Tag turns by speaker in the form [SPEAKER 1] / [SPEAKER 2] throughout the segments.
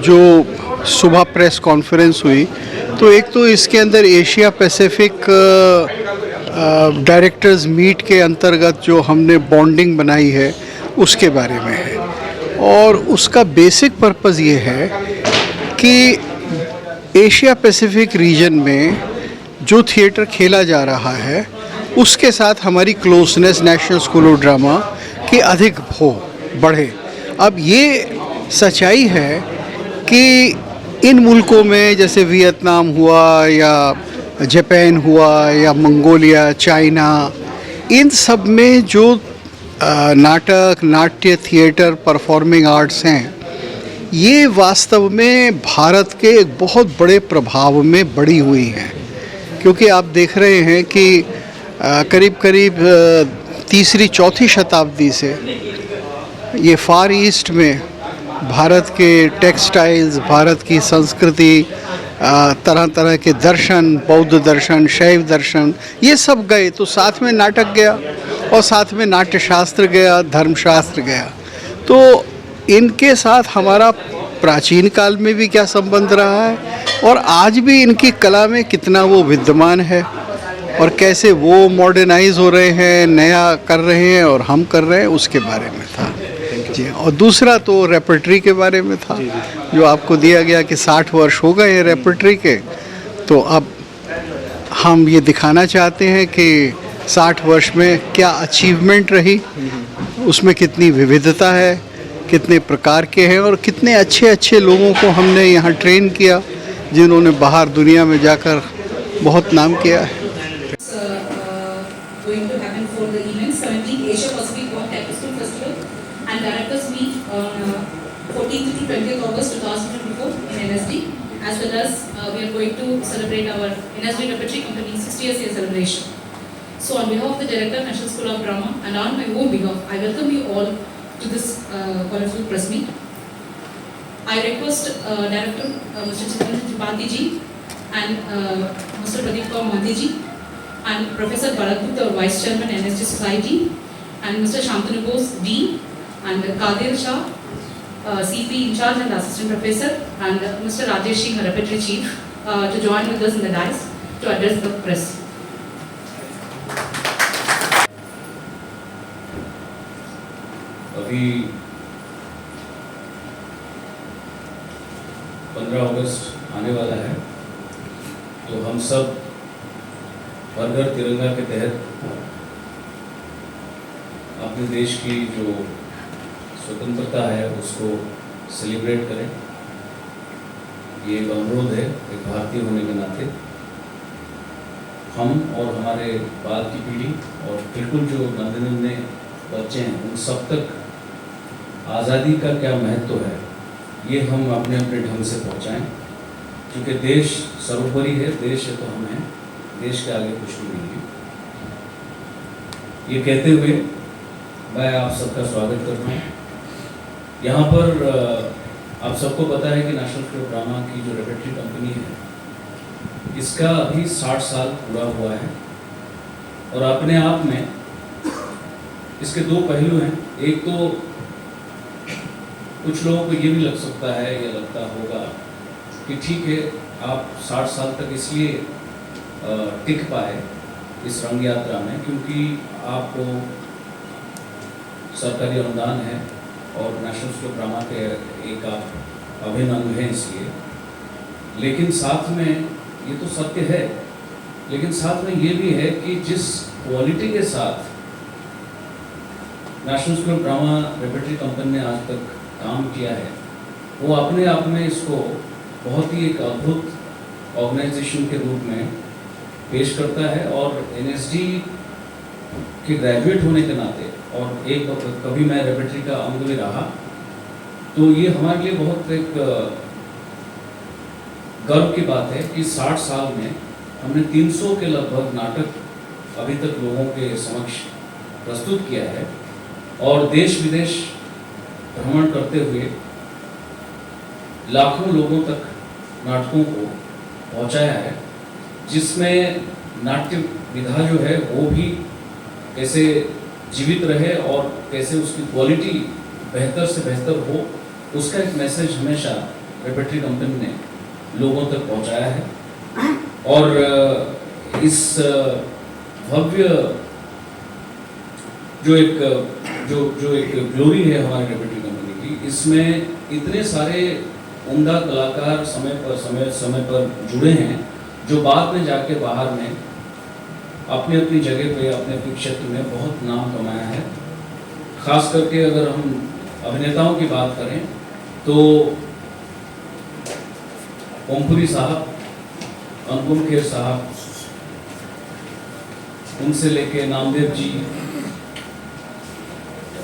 [SPEAKER 1] जो सुबह press conference हुई, तो एक तो इसके अंदर एशिया पैसिफिक डायरेक्टर्स मीट के अंतर्गत जो हमने बॉन्डिंग बनाई है उसके बारे में है। और उसका बेसिक पर्पज़ ये है कि एशिया पैसिफिक रीजन में जो थिएटर खेला जा रहा है उसके साथ हमारी closeness national school of drama की अधिक हो बढ़े। अब ये सच्चाई है कि इन मुल्कों में जैसे वियतनाम हुआ या जापान हुआ या मंगोलिया, चाइना, इन सब में जो नाटक, नाट्य, थिएटर, परफॉर्मिंग आर्ट्स हैं, ये वास्तव में भारत के एक बहुत बड़े प्रभाव में बढ़ी हुई हैं। क्योंकि आप देख रहे हैं कि करीब करीब तीसरी चौथी शताब्दी से ये फार ईस्ट में भारत के टेक्सटाइल्स, भारत की संस्कृति, तरह तरह के दर्शन, बौद्ध दर्शन, शैव दर्शन, ये सब गए, तो साथ में नाटक गया और साथ में नाट्यशास्त्र गया, धर्मशास्त्र गया। तो इनके साथ हमारा प्राचीन काल में भी क्या संबंध रहा है और आज भी इनकी कला में कितना वो विद्यमान है और कैसे वो मॉडर्नाइज हो रहे हैं, नया कर रहे हैं और हम कर रहे हैं, उसके बारे में था जी। और दूसरा तो रेपर्टरी के बारे में था, जो आपको दिया गया कि 60 वर्ष हो गए हैं रेपर्टरी के, तो अब हम ये दिखाना चाहते हैं कि 60 वर्ष में क्या अचीवमेंट रही, उसमें कितनी विविधता है, कितने प्रकार के हैं और कितने अच्छे अच्छे लोगों को हमने यहाँ ट्रेन किया जिन्होंने बाहर दुनिया में जाकर बहुत नाम किया है।
[SPEAKER 2] Going to happen for the event 17th Asia Pacific World Tapestry Festival and directors meet on 14th to 20th August 2024 in NSD, as well as we are going to celebrate our NSD Repertory Company's 60th year celebration. So on behalf of the Director, National School of Drama, and on my own behalf, I welcome you all to this wonderful press meet. I request Director Mr. Chitran Tripathi ji and Mr. Pradeep Kaur Mohanty ji and Professor Bharat Gupta, Vice Chairman NSD Society, and Mr. Shantanu Bose, Dean, and Kadir Shah, CP in charge and Assistant Professor, and Mr. Rajesh Singh, Repertory Chief, to join with us in the dais to address the press.
[SPEAKER 3] अभी 15 अगस्त आने वाला है, तो हम सब हर घर तिरंगा के तहत अपने देश की जो स्वतंत्रता है उसको सेलिब्रेट करें। ये एक अनुरोध है एक भारतीय होने के नाते। हम और हमारे बाद की पीढ़ी और बिल्कुल जो नन्हे बच्चे हैं उन सब तक आज़ादी का क्या महत्व है ये हम अपने अपने ढंग से पहुंचाएं, क्योंकि देश सर्वोपरि है, देश है तो हम हैं, देश के आगे कुछ भी नहीं है। ये कहते हुए मैं आप सबका स्वागत करता हूँ। यहाँ पर आप सबको पता है कि नेशनल स्कूल ऑफ ड्रामा की जो रेपर्टरी कंपनी है इसका अभी 60 साल पूरा हुआ है और अपने आप में इसके दो पहलू हैं। एक तो कुछ लोगों को ये भी लग सकता है या लगता होगा कि ठीक है आप 60 साल तक इसलिए टिक पाए इस रंग यात्रा में क्योंकि आपको सरकारी अनुदान है और नेशनल स्कूल ऑफ ड्रामा के एक आप अभिन्न अंग हैं इसलिए। लेकिन साथ में ये तो सत्य है, लेकिन साथ में ये भी है कि जिस क्वालिटी के साथ national school of drama repertory company ने आज तक काम किया है वो अपने आप में इसको बहुत ही एक अद्भुत ऑर्गेनाइजेशन के रूप में पेश करता है। और एनएसडी के ग्रेजुएट होने के नाते और एक कभी मैं रेपर्टरी का अंग भी रहा, तो ये हमारे लिए बहुत एक गर्व की बात है कि 60 साल में हमने 300 के लगभग नाटक अभी तक लोगों के समक्ष प्रस्तुत किया है और देश विदेश भ्रमण करते हुए लाखों लोगों तक नाटकों को पहुंचाया है, जिसमें नाट्य विधा जो है वो भी कैसे जीवित रहे और कैसे उसकी क्वालिटी बेहतर से बेहतर हो, उसका एक मैसेज हमेशा रेपेट्री कंपनी ने लोगों तक पहुंचाया है। और इस भव्य जो एक ग्लोरी है हमारी रेपेट्री कंपनी की, इसमें इतने सारे उम्दा कलाकार समय पर जुड़े हैं जो बाद में जाके बाहर में अपनी अपनी जगह पे अपने अपने क्षेत्र में बहुत नाम कमाया है। खास करके अगर हम अभिनेताओं की बात करें तो ओमपुरी साहब, अनुपम खेर साहब, उनसे लेके नामदेव जी,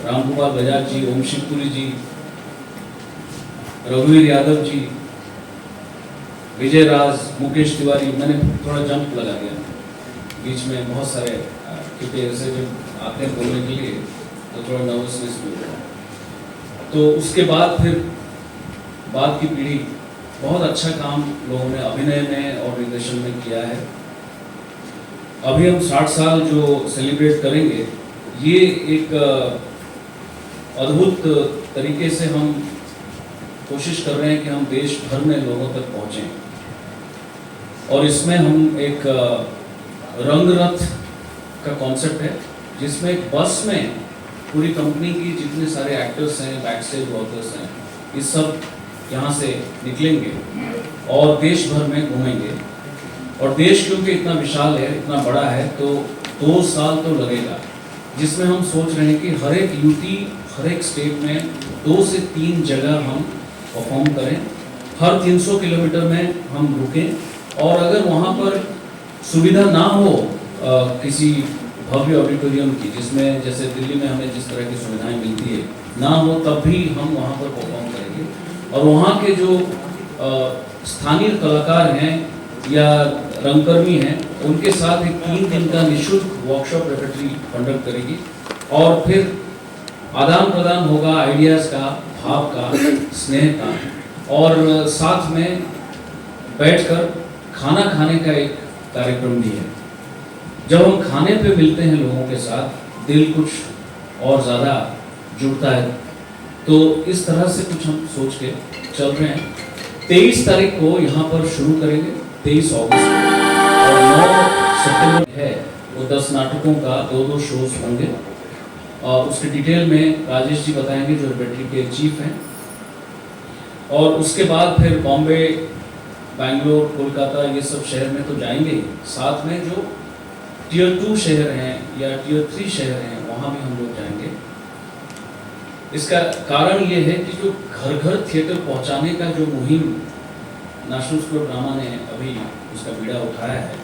[SPEAKER 3] रामगोपाल बजाज जी, ओम शिवपुरी जी, रघुवीर यादव जी, विजय राज, मुकेश तिवारी। मैंने थोड़ा जंप लगा दिया बीच में, बहुत सारे, क्योंकि ऐसे जब आते हैं बोलने के लिए तो थोड़ा नर्वसनेस भी होता है। तो उसके बाद फिर बाद की पीढ़ी, बहुत अच्छा काम लोगों ने अभिनय में और निर्देशन में किया है। अभी हम 60 साल जो सेलिब्रेट करेंगे, ये एक अद्भुत तरीके से हम कोशिश कर रहे हैं कि हम देश भर में लोगों तक पहुंचें। और इसमें हम एक रंगरथ का कॉन्सेप्ट है, जिसमें एक बस में पूरी कंपनी की जितने सारे एक्टर्स हैं, बैक स्टेज वर्कर्स हैं, ये सब यहाँ से निकलेंगे और देश भर में घूमेंगे। और देश क्योंकि इतना विशाल है, इतना बड़ा है, तो 2 साल तो लगेगा, जिसमें हम सोच रहे हैं कि हर एक यूटी, हर एक स्टेट में 2 से 3 जगह हम परफॉर्म करें। हर 300 किलोमीटर में हम रुकें, और अगर वहाँ पर सुविधा ना हो किसी भव्य ऑडिटोरियम की, जिसमें जैसे दिल्ली में हमें जिस तरह की सुविधाएं मिलती है, ना हो, तब भी हम वहाँ पर परफॉर्म करेंगे। और वहाँ के जो स्थानीय कलाकार हैं या रंगकर्मी हैं, उनके साथ एक 3 दिन का निःशुल्क वर्कशॉप रेपेट्री कंडक्ट करेगी। और फिर आदान प्रदान होगा आइडियाज़ का, भाव का, स्नेह का, और साथ में बैठकर खाना खाने का एक कार्यक्रम भी है। जब हम खाने पे मिलते हैं लोगों के साथ, दिल कुछ और ज़्यादा जुड़ता है। तो इस तरह से कुछ हम सोच के चल रहे हैं। 23 तारीख को यहाँ पर शुरू करेंगे, 23 अगस्त को, और 9 सितंबर है वो 10 नाटकों का 2-2 शोज होंगे। और उसके डिटेल में राजेश जी बताएंगे, जो रेपेट्री के चीफ हैं। और उसके बाद फिर बॉम्बे, बेंगलोर, कोलकाता, ये सब शहर में तो जाएंगे ही, साथ में जो टियर 2 शहर हैं या टियर 3 शहर हैं, वहाँ भी हम लोग जाएंगे। इसका कारण ये है कि जो घर घर थिएटर पहुँचाने का जो मुहिम नेशनल स्कूल ऑफ ड्रामा ने अभी उसका बीड़ा उठाया है,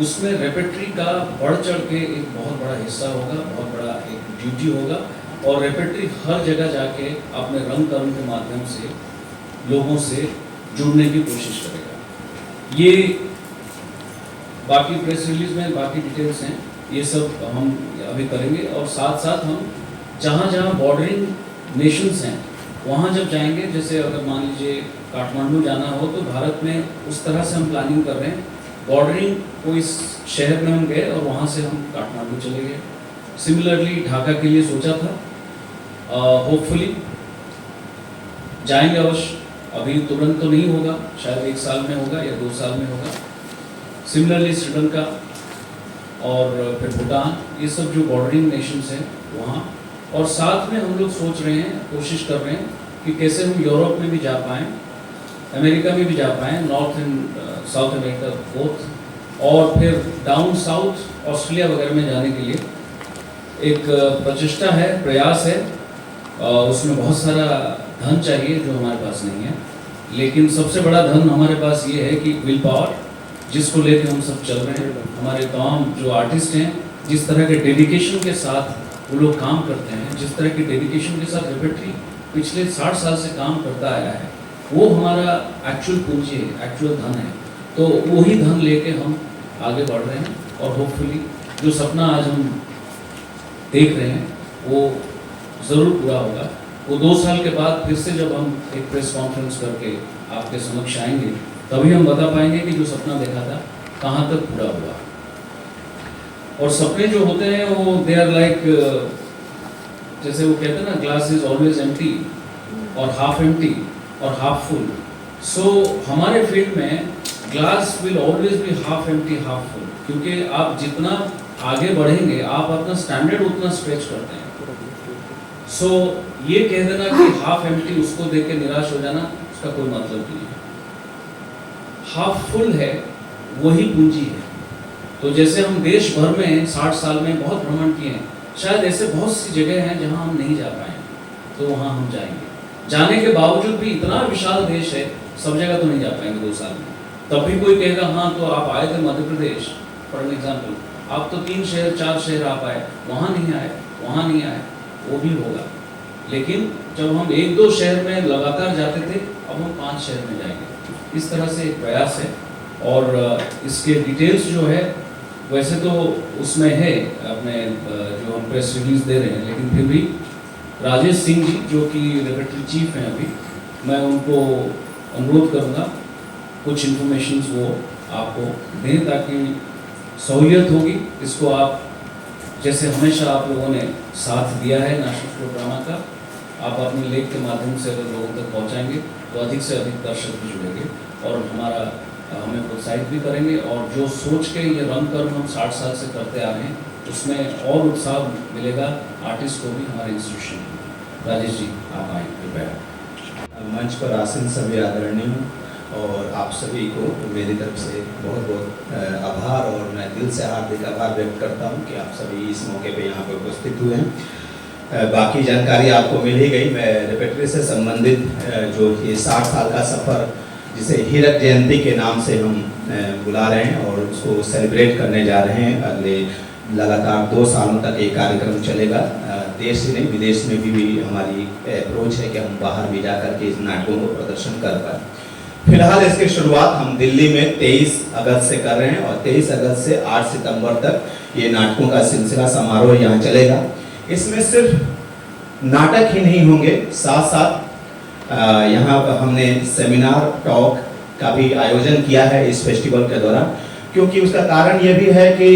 [SPEAKER 3] उसमें रेपेट्री का बढ़ चढ़ के एक बहुत बड़ा हिस्सा होगा, बहुत बड़ा एक ड्यूटी होगा। और रेपेट्री हर जगह जाके अपने रंग कर्म के माध्यम से लोगों से जुड़ने की कोशिश करेगा। ये बाकी प्रेस रिलीज में बाकी डिटेल्स हैं, ये सब हम अभी करेंगे। और साथ साथ हम जहाँ जहाँ बॉर्डरिंग नेशंस हैं, वहाँ जब जाएंगे, जैसे अगर मान लीजिए काठमांडू जाना हो, तो भारत में उस तरह से हम प्लानिंग कर रहे हैं। बॉर्डरिंग कोई शहर में हम गए और वहाँ से हम काठमांडू चले गए। सिमिलरली ढाका के लिए सोचा था, होपफुली जाएंगे अवश्य। अभी तुरंत तो नहीं होगा, शायद 1 साल में होगा या 2 साल में होगा। सिमिलरली श्रीलंका और फिर भूटान, ये सब जो बॉर्डरिंग नेशंस हैं वहाँ। और साथ में हम लोग सोच रहे हैं, कोशिश कर रहे हैं कि कैसे हम यूरोप में भी जा पाएँ, अमेरिका में भी जा पाएँ, north and south America both, और फिर डाउन साउथ ऑस्ट्रेलिया वगैरह में जाने के लिए एक प्रचेष्टा है, प्रयास है। उसमें बहुत सारा धन चाहिए जो हमारे पास नहीं है, लेकिन सबसे बड़ा धन हमारे पास ये है कि विल पावर, जिसको लेकर हम सब चल रहे हैं। हमारे तमाम जो आर्टिस्ट हैं, जिस तरह के डेडिकेशन के साथ वो लोग काम करते हैं, जिस तरह की डेडिकेशन के साथ रेपेट्री पिछले 60 साल से काम करता आया है, वो हमारा एक्चुअल पूंजी है, एक्चुअल धन है। तो वही धन लेके हम आगे बढ़ रहे हैं। और होपफुली जो सपना आज हम देख रहे हैं वो ज़रूर पूरा होगा। वो 2 साल के बाद फिर से जब हम एक प्रेस कॉन्फ्रेंस करके आपके समक्ष आएंगे, तभी हम बता पाएंगे कि जो सपना देखा था कहाँ तक पूरा हुआ। और सपने जो होते हैं वो दे आर लाइक, जैसे वो कहते हैं ना, ग्लास इज ऑलवेज एम्प्टी और हाफ एम्प्टी और हाफ फुल। सो हमारे फील्ड में glass will always be half empty half full, क्योंकि आप जितना आगे बढ़ेंगे आप अपना स्टैंडर्ड उतना स्ट्रेच करते हैं। सो ये कह देना कि हाफ एम्प्टी उसको देख के निराश हो जाना, उसका कोई मतलब नहीं है। हाफ फुल है वही पूंजी है। तो जैसे हम देश भर में 60 साल में बहुत भ्रमण किए हैं, शायद ऐसे बहुत सी जगह हैं जहां हम नहीं जा पाए, तो वहां हम जाएंगे। जाने के बावजूद भी इतना विशाल देश है, सब जगह तो नहीं जा पाएंगे 2 साल में। तब भी कोई कहेगा हाँ तो आप आए थे Madhya Pradesh for an example, आप तो 3 शहर 4 शहर आप आए, वहाँ नहीं आए, वहाँ नहीं आए, वो भी होगा। लेकिन जब हम 1-2 शहर में लगातार जाते थे, अब हम 5 शहर में जाएंगे। इस तरह से एक प्रयास है। और इसके डिटेल्स जो है वैसे तो उसमें है अपने जो हम प्रेस रिलीज दे रहे हैं, लेकिन फिर भी राजेश सिंह जी जो कि रेपेटरी चीफ हैं अभी, मैं उनको अनुरोध करूँगा कुछ इन्फॉर्मेशन वो आपको दें ताकि सहूलियत होगी। इसको आप जैसे हमेशा आप लोगों ने साथ दिया है नेशनल प्रोग्रामा का, आप अपने लेख के माध्यम से अगर लोगों तक पहुँचाएंगे तो अधिक से अधिक दर्शक भी जुड़ेंगे और हमें प्रोत्साहित भी करेंगे। और जो सोच के ये रंग कर्म हम 60 साल से करते आ रहे हैं, उसमें और उत्साह मिलेगा आर्टिस्ट को भी हमारे इंस्टीट्यूशन में। राजेश जी आप आए कृपया।
[SPEAKER 4] मंच पर आसीन सभी आदरणीय और आप सभी को मेरी तरफ से बहुत बहुत आभार, और मैं दिल से हार्दिक आभार व्यक्त करता हूं कि आप सभी इस मौके पे यहाँ पे उपस्थित हुए हैं। बाकी जानकारी आपको मिल ही गई। मैं रेपेटरी से संबंधित जो ये 60 साल का सफ़र जिसे हीरक जयंती के नाम से हम बुला रहे हैं और उसको सेलिब्रेट करने जा रहे हैं, अगले लगातार 2 सालों तक ये कार्यक्रम चलेगा। देश ही नहीं विदेश में भी हमारी अप्रोच है कि हम बाहर भी जा करके इस नाटकों को प्रदर्शन कर पाए। फिलहाल इसकी शुरुआत हम दिल्ली में 23 अगस्त से कर रहे हैं और 23 अगस्त से 8 सितंबर तक ये नाटकों का सिलसिला समारोह यहाँ चलेगा। इसमें सिर्फ नाटक ही नहीं होंगे, साथ साथ यहाँ हमने सेमिनार टॉक का भी आयोजन किया है इस फेस्टिवल के दौरान, क्योंकि उसका कारण ये भी है कि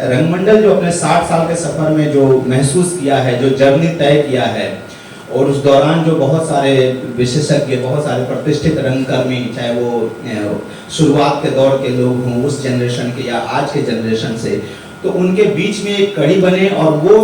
[SPEAKER 4] रंगमंडल जो अपने 60 साल के सफ़र में जो महसूस किया है, जो जर्नी तय किया है, और उस दौरान जो बहुत सारे विशेषज्ञ, बहुत सारे प्रतिष्ठित रंगकर्मी, चाहे वो शुरुआत के दौर के लोग हों उस जनरेशन के या आज के जनरेशन से, तो उनके बीच में एक कड़ी बने और वो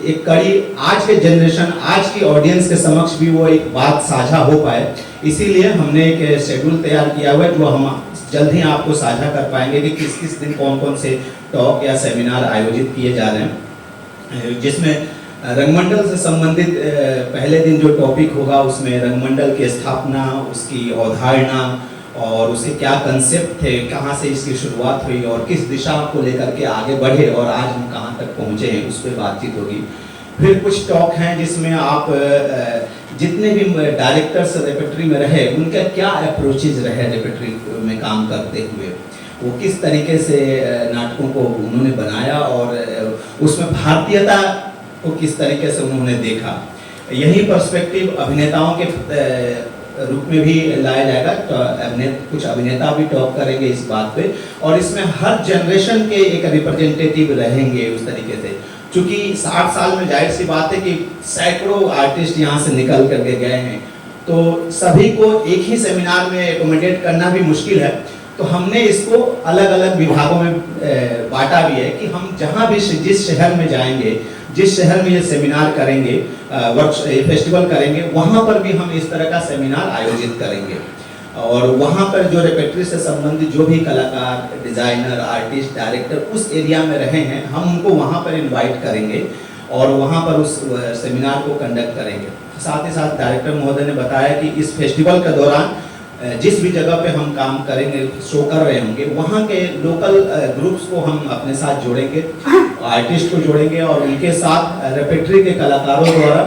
[SPEAKER 4] एक कड़ी आज के जनरेशन, आज की ऑडियंस के समक्ष भी वो एक बात साझा हो पाए। इसीलिए हमने एक शेड्यूल तैयार किया हुआ है जो हम जल्द ही आपको साझा कर पाएंगे कि किस किस दिन कौन कौन से टॉक या सेमिनार आयोजित किए जा रहे हैं, जिसमें रंगमंडल से संबंधित पहले दिन जो टॉपिक होगा उसमें रंगमंडल की स्थापना, उसकी अवधारणा और उसके क्या कंसेप्ट थे, कहाँ से इसकी शुरुआत हुई और किस दिशा को लेकर के आगे बढ़े और आज हम कहाँ तक पहुँचे हैं, उस पर बातचीत होगी। फिर कुछ टॉक हैं जिसमें आप जितने भी डायरेक्टर्स रेपेटरी में रहे उनका क्या अप्रोचेज रहे रेपेटरी में काम करते हुए, वो किस तरीके से नाटकों को उन्होंने बनाया और उसमें भारतीयता को किस तरीके से उन्होंने देखा। यही पर्सपेक्टिव अभिनेताओं के रूप में भी लाया जाएगा। तो कुछ अभिनेता भी टॉक करेंगे इस बात पे, और इसमें हर जनरेशन के एक रिप्रेजेंटेटिव रहेंगे उस तरीके से। चूँकि 60 साल में जाहिर सी बात है कि सैकड़ों आर्टिस्ट यहाँ से निकल करके गए हैं, तो सभी को एक ही सेमिनार में एकोमोडेट करना भी मुश्किल है। तो हमने इसको अलग अलग विभागों में बांटा भी है कि हम जहाँ भी जिस शहर में जाएंगे, जिस शहर में ये सेमिनार करेंगे, फेस्टिवल करेंगे, वहाँ पर भी हम इस तरह का सेमिनार आयोजित करेंगे। और वहाँ पर जो रेपेटरी से संबंधित जो भी कलाकार, डिज़ाइनर, आर्टिस्ट, डायरेक्टर उस एरिया में रहे हैं, हम उनको वहाँ पर इनवाइट करेंगे और वहाँ पर उस सेमिनार को कंडक्ट करेंगे। साथ ही साथ डायरेक्टर महोदय ने बताया कि इस फेस्टिवल के दौरान जिस भी जगह पे हम काम करेंगे, शो कर रहे होंगे, वहाँ के लोकल ग्रुप्स को हम अपने साथ जोड़ेंगे, आर्टिस्ट को जोड़ेंगे और उनके साथ रेपेटरी के कलाकारों द्वारा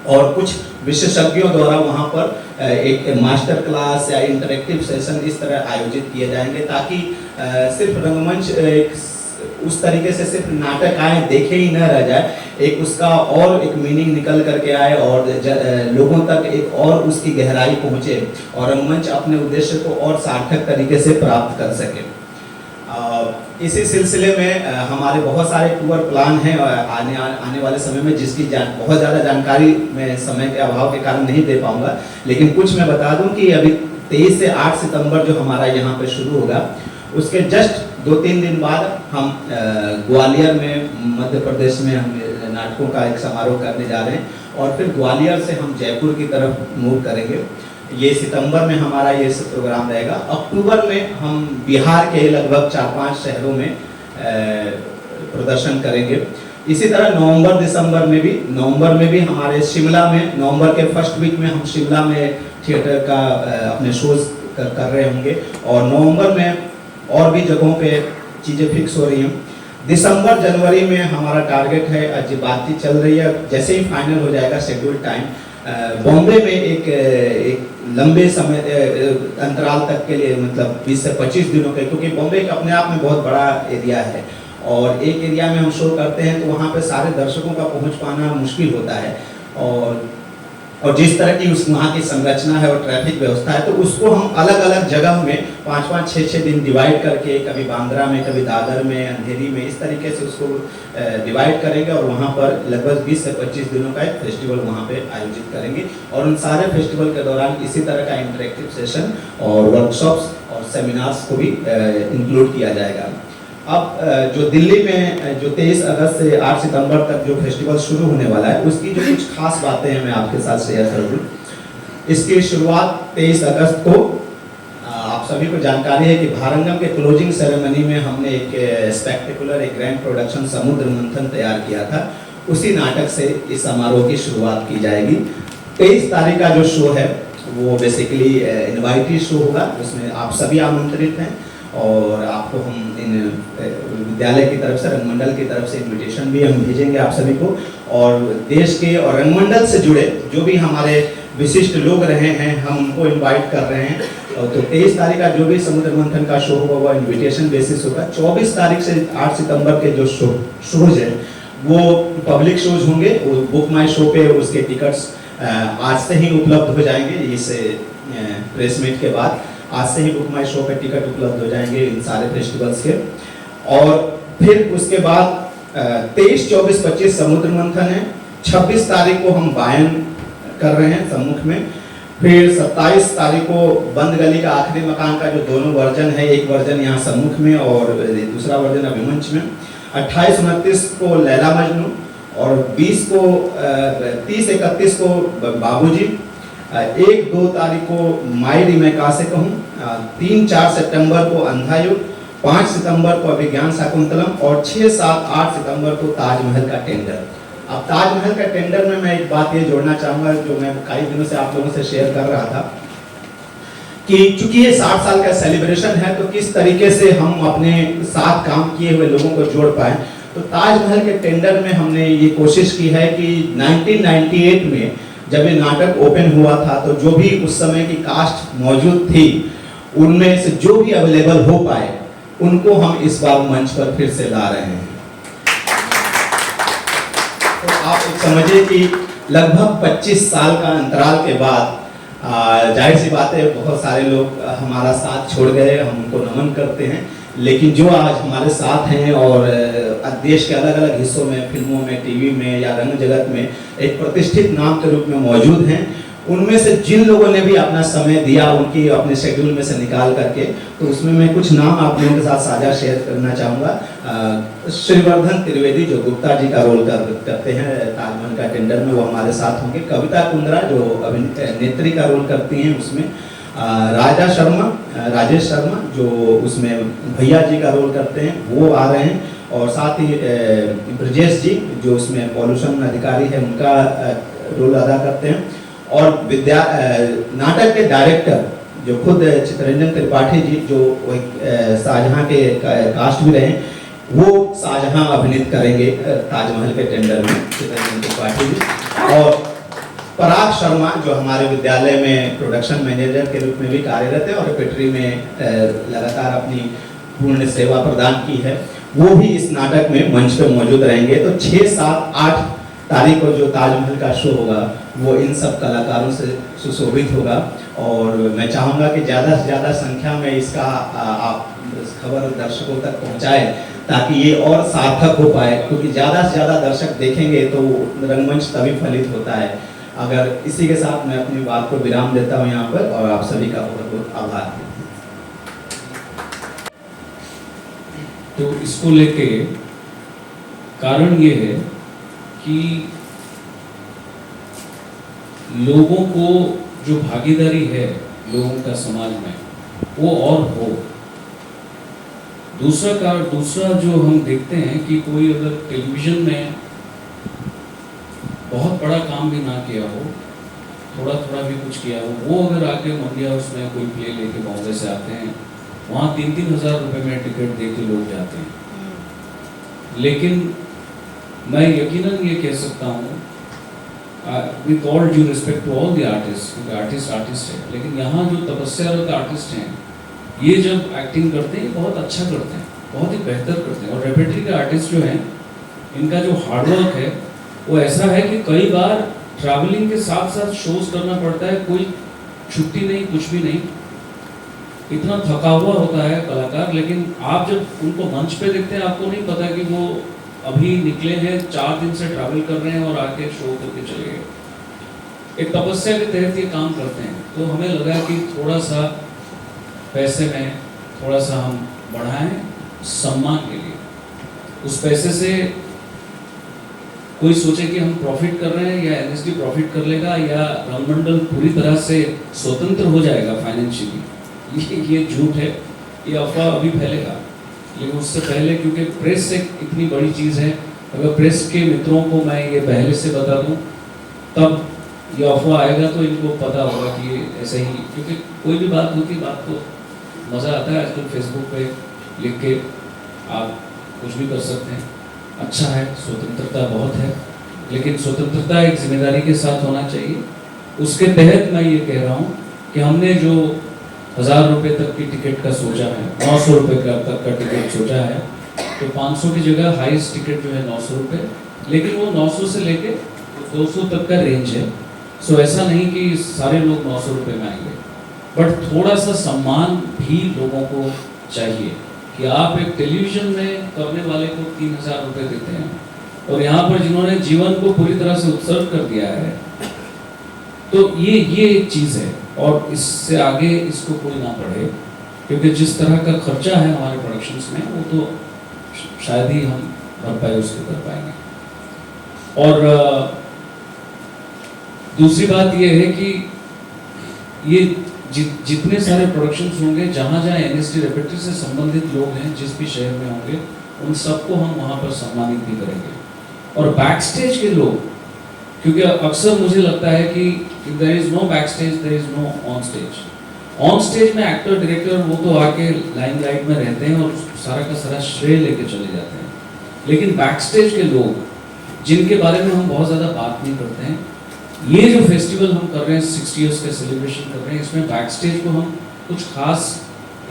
[SPEAKER 4] और कुछ विशेषज्ञों द्वारा वहाँ पर एक मास्टर क्लास या इंटरेक्टिव सेशन इस तरह आयोजित किए जाएंगे, ताकि सिर्फ रंगमंच उस तरीके से सिर्फ नाटक आए देखे ही न रह जाए, एक उसका और एक मीनिंग निकल करके आए और लोगों तक एक और उसकी गहराई पहुँचे और रंगमंच अपने उद्देश्य को और सार्थक तरीके से प्राप्त कर सके। इसी सिलसिले में हमारे बहुत सारे टूर प्लान हैं आने वाले समय में, जिसकी बहुत ज़्यादा जानकारी मैं समय के अभाव के कारण नहीं दे पाऊंगा, लेकिन कुछ मैं बता दूं कि अभी 23 से 8 सितंबर जो हमारा यहाँ पे शुरू होगा, उसके जस्ट 2-3 दिन बाद हम ग्वालियर में, मध्य प्रदेश में हम नाटकों का एक समारोह करने जा रहे हैं, और फिर ग्वालियर से हम जयपुर की तरफ मूव करेंगे। ये सितंबर में हमारा ये प्रोग्राम रहेगा। अक्टूबर में हम बिहार के लगभग 4-5 शहरों में प्रदर्शन करेंगे। इसी तरह नवंबर में भी हमारे शिमला में, नवंबर के फर्स्ट वीक में हम शिमला में थिएटर का अपने शोज कर रहे होंगे, और नवंबर में और भी जगहों पे चीज़ें फिक्स हो रही हैं। दिसंबर जनवरी में हमारा टारगेट है, आज बातचीत चल रही है, जैसे ही फाइनल हो जाएगा शेड्यूल टाइम, बॉम्बे में एक लंबे समय अंतराल तक के लिए, मतलब 20 से 25 दिनों के, क्योंकि बॉम्बे अपने आप में बहुत बड़ा एरिया है, और एक एरिया में हम शो करते हैं तो वहाँ पे सारे दर्शकों का पहुँच पाना मुश्किल होता है, और जिस तरह की वहाँ की संरचना है और ट्रैफिक व्यवस्था है, तो उसको हम अलग अलग जगह में 5-5, 6-6 दिन डिवाइड करके, कभी बांद्रा में, कभी दादर में, अंधेरी में, इस तरीके से उसको डिवाइड करेंगे, और वहाँ पर लगभग 20 से 25 दिनों का एक फेस्टिवल वहाँ पे आयोजित करेंगे, और उन सारे फेस्टिवल के दौरान इसी तरह का इंटरेक्टिव सेशन और वर्कशॉप्स और सेमिनार्स को भी इंक्लूड किया जाएगा। अब जो दिल्ली में जो 23 अगस्त से 8 सितंबर तक जो फेस्टिवल शुरू होने वाला है, उसकी जो कुछ खास बातें हैं मैं आपके साथ शेयर कर दूं। इसकी शुरुआत 23 अगस्त को, आप सभी को जानकारी है कि भारंगम के क्लोजिंग सेरेमनी में हमने एक स्पेक्टेकुलर, एक ग्रैंड प्रोडक्शन समुद्र मंथन तैयार किया था। उसी नाटक से इस समारोह की शुरुआत की जाएगी। 23 तारीख का जो शो है वो बेसिकली इनवाइटी शो होगा, उसमें आप सभी आमंत्रित हैं, और आपको हम इन विद्यालय की तरफ से, रंगमंडल की तरफ से इनविटेशन भी हम भेजेंगे आप सभी को, और देश के और रंगमंडल से जुड़े जो भी हमारे विशिष्ट लोग रहे हैं, हम उनको इनवाइट कर रहे हैं। तो 23 तारीख का जो भी समुद्र मंथन का शो होगा वो इनविटेशन बेसिस होगा। 24 तारीख से 8 सितंबर के जो शोज हैं वो पब्लिक शोज होंगे, वो बुक माई शो पे उसके टिकट्स आज से ही उपलब्ध हो जाएंगे। इस प्रेस मीट के बाद आज से ही बुक माई शो पे टिकट उपलब्ध हो जाएंगे इन सारे फेस्टिवल्स के। और फिर उसके बाद 23, 24, 25 समुद्र मंथन है। 26 तारीख को हम गायन कर रहे हैं सम्मुख में। फिर 27 तारीख को बंद गली का आखिरी मकान का जो दोनों वर्जन है, एक वर्जन यहाँ सम्मुख में और दूसरा वर्जन अभिमंच में। 28, 29 को लैला मजनू, और 20 को 30, 31 को बाबूजी, 1, 2 तारीख को मायरी मैं कहा से कहूँ, 3, 4 सितंबर को अंधायुग, 5 सितंबर को अभिज्ञान शाकुंतलम, और 6, 7, 8 सितंबर को ताजमहल का टेंडर। अब ताजमहल का टेंडर में मैं एक बात ये जोड़ना चाहूँगा जो मैं कई दिनों से आप लोगों से शेयर कर रहा था कि चूंकि ये 60 साल का सेलिब्रेशन है, तो किस तरीके से हम अपने साथ काम किए हुए लोगों को जोड़ पाए। तो ताजमहल के टेंडर में हमने ये कोशिश की है कि 1998 में जब ये नाटक ओपन हुआ था, तो जो भी उस समय की कास्ट मौजूद थी उनमें से जो भी अवेलेबल हो पाए उनको हम इस बार मंच पर फिर से ला रहे हैं। तो आप समझिए कि लगभग 25 साल का अंतराल के बाद जाहिर सी बात है बहुत सारे लोग हमारा साथ छोड़ गए, हम उनको नमन करते हैं, लेकिन जो आज हमारे साथ हैं और देश के अलग अलग हिस्सों में, फिल्मों में, टीवी में या रंग जगत में एक प्रतिष्ठित नाम के रूप में मौजूद हैं, उनमें से जिन लोगों ने भी अपना समय दिया उनकी अपने शेड्यूल में से निकाल करके, तो उसमें मैं कुछ नाम आप लोगों के साथ साझा शेयर करना चाहूँगा। श्रीवर्धन त्रिवेदी जो गुप्ता जी का रोल करते हैं ताजमहल का टेंडर में, वो हमारे साथ होंगे। कविता कुंद्रा जो अभिनेत्री का रोल करती हैं उसमें। राजेश शर्मा जो उसमें भैया जी का रोल करते हैं वो आ रहे हैं, और साथ ही ब्रजेश जी जो उसमें पॉल्यूशन अधिकारी है उनका रोल अदा करते हैं। और नाटक के डायरेक्टर जो खुद चित्ररंजन त्रिपाठी जी जो शाहजहां के कास्ट भी रहे, वो शाहजहां अभिनीत करेंगे ताजमहल के टेंडर में, चित्ररंजन त्रिपाठी जी। और पराग शर्मा जो हमारे विद्यालय में प्रोडक्शन मैनेजर के रूप में भी कार्यरत है और रेपेट्री में लगातार अपनी पूर्ण सेवा प्रदान की है, वो भी इस नाटक में मंच पे मौजूद रहेंगे। तो 6, 7, 8 तारीख को जो ताजमहल का शो होगा वो इन सब कलाकारों से सुशोभित होगा, और मैं चाहूँगा कि ज़्यादा से ज़्यादा संख्या में इसका आप खबर दर्शकों तक पहुंचाए ताकि ये और सार्थक हो पाए, क्योंकि ज़्यादा से ज़्यादा दर्शक देखेंगे तो रंगमंच तभी फलित होता है। अगर इसी के साथ मैं अपनी बात को विराम देता हूँ यहाँ पर, और आप सभी का बहुत बहुत आभार।
[SPEAKER 3] तो इसको लेके कारण ये है कि लोगों को जो भागीदारी है लोगों का समाज में वो और हो। दूसरा जो हम देखते हैं कि कोई अगर टेलीविजन में बहुत बड़ा काम भी ना किया हो, थोड़ा थोड़ा भी कुछ किया हो, वो अगर आके मंडी हाउस में कोई प्ले लेके बॉम्बे से आते हैं, वहाँ 3-3 हज़ार रुपये में टिकट दे के लोग जाते हैं। लेकिन मैं यकीनन ये कह सकता हूँ with all due respect to all the artist, क्योंकि आर्टिस्ट है, लेकिन यहाँ जो तपस्यारत आर्टिस्ट हैं ये जब एक्टिंग करते हैं बहुत अच्छा करते हैं, बहुत ही बेहतर करते हैं। और रेपेट्री के आर्टिस्ट जो हैं इनका जो हार्डवर्क है वो ऐसा है कि कई बार ट्रैवलिंग के साथ साथ शोज करना पड़ता है, कोई छुट्टी नहीं, कुछ भी नहीं, इतना थका हुआ होता है कलाकार। लेकिन आप जब उनको मंच पे देखते हैं आपको नहीं पता कि वो अभी निकले हैं, 4 दिन से ट्रैवल कर रहे हैं और आके शो करके चले गए। एक तपस्या के तहत ये काम करते हैं। तो हमें लगा कि थोड़ा सा पैसे में थोड़ा सा हम बढ़ाएं सम्मान के लिए। उस पैसे से कोई सोचे कि हम प्रॉफिट कर रहे हैं या एनएसडी प्रॉफिट कर लेगा या रंगमंडल पूरी तरह से स्वतंत्र हो जाएगा फाइनेंशियली, ये झूठ है, ये अफवाह अभी फैलेगा। लेकिन उससे पहले, क्योंकि प्रेस एक इतनी बड़ी चीज़ है, अगर प्रेस के मित्रों को मैं ये पहले से बता दूं तब ये अफवाह आएगा तो इनको पता होगा कि ये ऐसे ही, क्योंकि कोई भी बात होती है, बात को मज़ा आता है। आजकल फेसबुक पे लिख के आप कुछ भी कर सकते हैं, अच्छा है, स्वतंत्रता बहुत है, लेकिन स्वतंत्रता एक जिम्मेदारी के साथ होना चाहिए। उसके तहत मैं ये कह रहा हूँ कि हमने जो 1000 रुपये तक की टिकट का सोचा है, 900 रुपये तक का टिकट सोचा है, तो 500 की जगह हाईएस्ट टिकट जो है 900 रुपये, लेकिन वो 900 से लेके 200 तक का रेंज है। सो ऐसा नहीं कि सारे लोग 900 रुपये में आएंगे, बट थोड़ा सा सम्मान भी लोगों को चाहिए कि आप एक टेलीविजन में करने वाले को 3000 रुपये देते हैं और यहाँ पर जिन्होंने जीवन को पूरी तरह से उत्सर्ग कर दिया है, तो ये एक चीज़ है। और इससे आगे इसको कोई ना पढ़े, क्योंकि जिस तरह का खर्चा है हमारे प्रोडक्शंस में वो तो शायद ही हम भरपाई उसको कर पाएंगे। और दूसरी बात ये है कि ये जितने सारे प्रोडक्शंस होंगे, जहाँ जहाँ एनएसडी रेपेट्री से संबंधित लोग हैं, जिस भी शहर में होंगे, उन सबको हम वहाँ पर सम्मानित भी करेंगे। और बैक स्टेज के लोग, क्योंकि अक्सर मुझे लगता है कि there is no back stage, there is no on stage. On stage में एक्टर डायरेक्टर वो तो आके लाइमलाइट में रहते हैं और सारा का सारा श्रेय लेके चले जाते हैं, लेकिन बैक स्टेज के लोग जिनके बारे में हम बहुत ज़्यादा बात नहीं करते हैं, ये जो फेस्टिवल हम कर रहे हैं, 60 ईयर्स का सेलिब्रेशन कर रहे हैं, इसमें बैक स्टेज को हम कुछ खास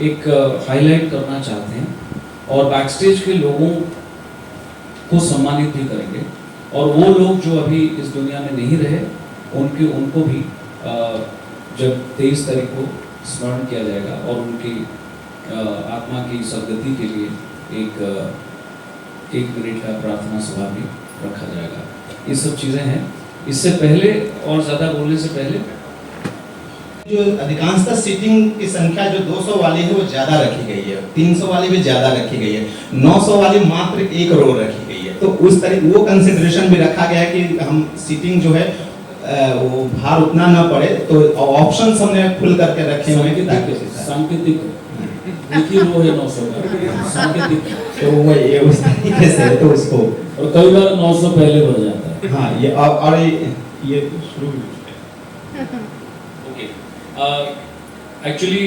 [SPEAKER 3] एक हाईलाइट करना चाहते हैं और बैक स्टेज के लोगों को सम्मानित भी करेंगे। और वो लोग जो अभी इस दुनिया में नहीं रहे, उनको भी जब 23 तारीख को स्मरण किया जाएगा और उनकी आत्मा की सद्गति के लिए एक मिनट का प्रार्थना सभा भी रखा जाएगा। ये सब चीज़ें हैं। इससे पहले और ज़्यादा बोलने से पहले,
[SPEAKER 4] जो अधिकांशतः सीटिंग की संख्या जो 200 वाली है वो ज़्यादा रखी गई है, 300 वाली भी ज़्यादा रखी गई है, 900 वाली मात्र 1 रो रखी गई है। तो उस तरह वो कंसिडरेशन भी रखा गया है कि हम सीटिंग जो है वो भार उतना ना पड़े, तो ऑप्शंस हमने खुल करके रखे हुए हैं ताकि
[SPEAKER 3] सांकेतिक एक ही रो है 900 का, सांकेतिक,
[SPEAKER 4] तो वो ये उस तरीके से तो उसको,
[SPEAKER 3] और कई बार 900 पहले बढ़ जाता है।
[SPEAKER 4] हाँ, ये और ये शुरू
[SPEAKER 3] एक्चुअली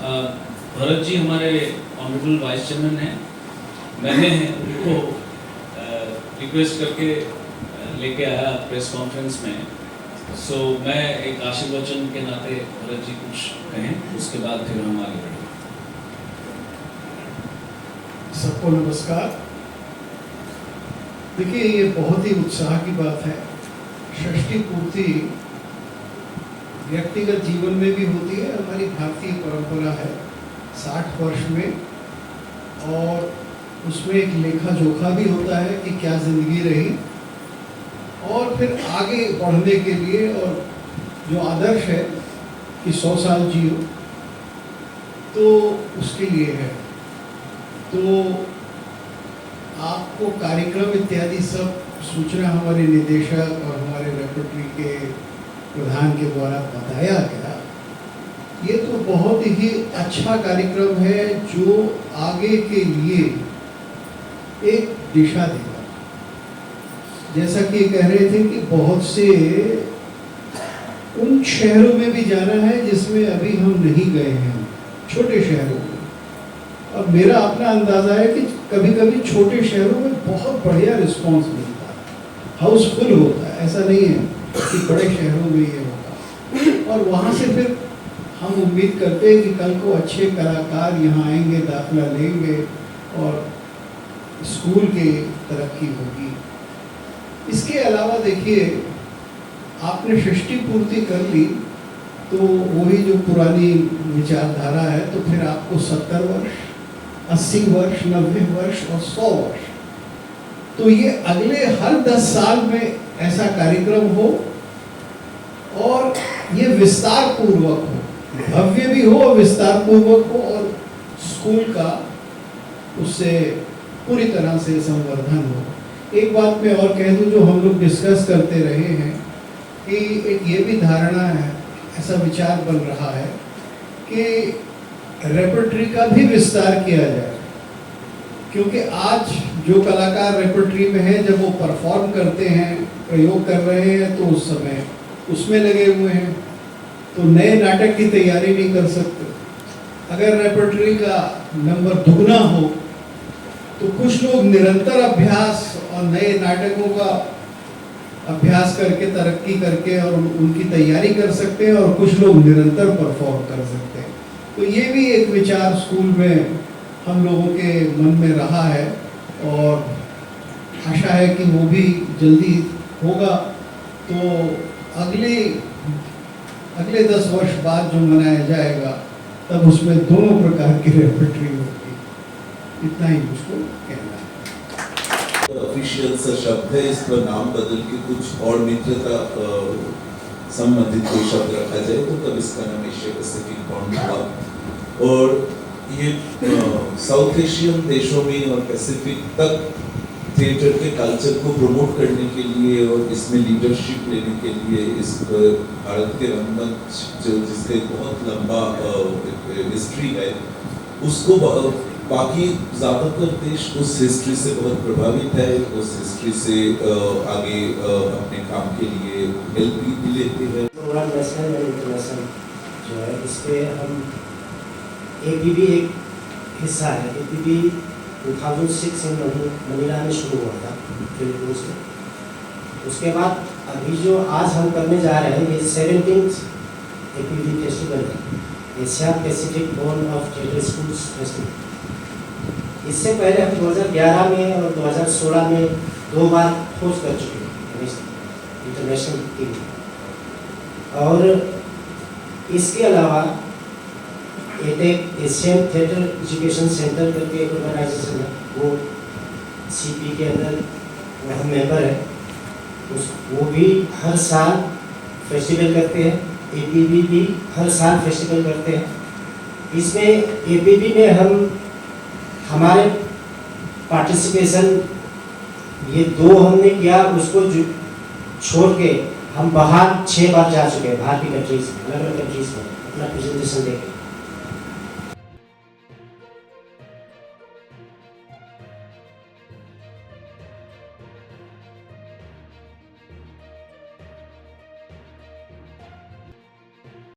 [SPEAKER 3] भरत जी हमारे ऑनरेबल वाइस चेयरमैन हैं, मैंने उनको रिक्वेस्ट करके लेके आया प्रेस कॉन्फ्रेंस में। सो मैं एक आशीर्वचन के नाते भरत जी कुछ कहें, उसके बाद फिर हम आगे बढ़ेंगे।
[SPEAKER 5] सबको नमस्कार। देखिए, ये बहुत ही उत्साह की बात है। षष्ठी पूर्ति व्यक्तिगत जीवन में भी होती है, हमारी भारतीय परंपरा है। 60 वर्ष में, और उसमें एक लेखा जोखा भी होता है कि क्या ज़िंदगी रही, और फिर आगे बढ़ने के लिए, और जो आदर्श है कि 100 साल जियो, तो उसके लिए है। तो आपको कार्यक्रम इत्यादि सब सूचना हमारे निदेशक और हमारे रेपर्टरी के प्रधान के द्वारा बताया गया। ये तो बहुत ही अच्छा कार्यक्रम है जो आगे के लिए एक दिशा देगा। जैसा कि कह रहे थे कि बहुत से उन शहरों में भी जाना है जिसमें अभी हम नहीं गए हैं, छोटे शहरों में। और मेरा अपना अंदाज़ा है कि कभी कभी छोटे शहरों में बहुत बढ़िया रिस्पांस मिलता है, हाउसफुल होता है। ऐसा नहीं है कि बड़े शहरों में ये होगा। और वहाँ से फिर हम उम्मीद करते हैं कि कल को अच्छे कलाकार यहाँ आएंगे, दाखिला लेंगे और स्कूल की तरक्की होगी। इसके अलावा देखिए, आपने षष्ठी पूर्ति कर ली तो वही जो पुरानी विचारधारा है, तो फिर आपको 70 वर्ष, 80 वर्ष, 90 वर्ष और 100 वर्ष, तो ये अगले हर 10 साल में ऐसा कार्यक्रम हो और ये विस्तार पूर्वक हो, भव्य भी हो और विस्तार पूर्वक हो, और स्कूल का उससे पूरी तरह से संवर्धन हो। एक बात मैं और कह दूं जो हम लोग डिस्कस करते रहे हैं कि एक ये भी धारणा है, ऐसा विचार बन रहा है कि रेपर्टरी का भी विस्तार किया जाए, क्योंकि आज जो कलाकार रेपर्टरी में हैं, जब वो परफॉर्म करते हैं, प्रयोग कर रहे हैं, तो उस समय उसमें लगे हुए हैं, तो नए नाटक की तैयारी नहीं कर सकते। अगर रेपर्टरी का नंबर दुगना हो तो कुछ लोग निरंतर अभ्यास और नए नाटकों का अभ्यास करके, तरक्की करके और उनकी तैयारी कर सकते हैं, और कुछ लोग निरंतर परफॉर्म कर सकते हैं। तो ये भी एक विचार स्कूल में हम लोगों के मन में रहा है, और आशा है कि वो भी जल्दी होगा। तो अगले 10 वर्ष बाद जो मनाया जाएगा, तब उसमें दोनों प्रकार की रेपर्टरी होगी। इतना ही मुझको कहना है।
[SPEAKER 6] ऑफिशियल सा शब्द है, इस पर नाम बदल के कुछ और मित्रता संबंधित कोई शब्द रखा जाए तो तब इसका नाम एशिया पैसिफिक बॉन्ड हुआ। और ये साउथ एशियन देशों में और पैसिफिक तक थिएटर के कल्चर को प्रमोट करने के लिए और इसमें लीडरशिप लेने के लिए इस भारत के रंगमंच जो जिसका बहुत लंबा हिस्ट्री है, उसको बाकी ज़्यादातर देश उस हिस्ट्री से बहुत प्रभावित है, उस हिस्ट्री से आगे अपने काम के लिए हेल्प भी लेते हैं।
[SPEAKER 7] प्रोग्राम नेशनल और इंटरनेशनल जो है, इस पर हम APB एक हिस्सा है। APB 2006 में मनीला में शुरू हुआ था फिलीपींस में। उसके बाद अभी जो आज हम करने जा रहे हैं, ये 17th APB फेस्टिवल है, Asia Pacific bond of theatre schools festival. इससे पहले हम 2011 में और 2016 में 2 बार होस्ट कर चुके हैं इंटरनेशनल टीम। और इसके अलावा एशियन थिएटर एजुकेशन सेंटर करके एक ऑर्गेनाइजेशन है, वो CP के अंदर हम मेंबर है। वो भी हर साल फेस्टिवल करते हैं, APB भी हर साल फेस्टिवल करते हैं। इसमें APB में हम हमारे पार्टिसिपेशन ये 2 हमने किया, उसको छोड़ के हम बाहर 6 बार जा चुके हैं, बाहर की कंट्रीज में, अलग अलग कंट्रीज में अपना प्रेजेंटेशन देके।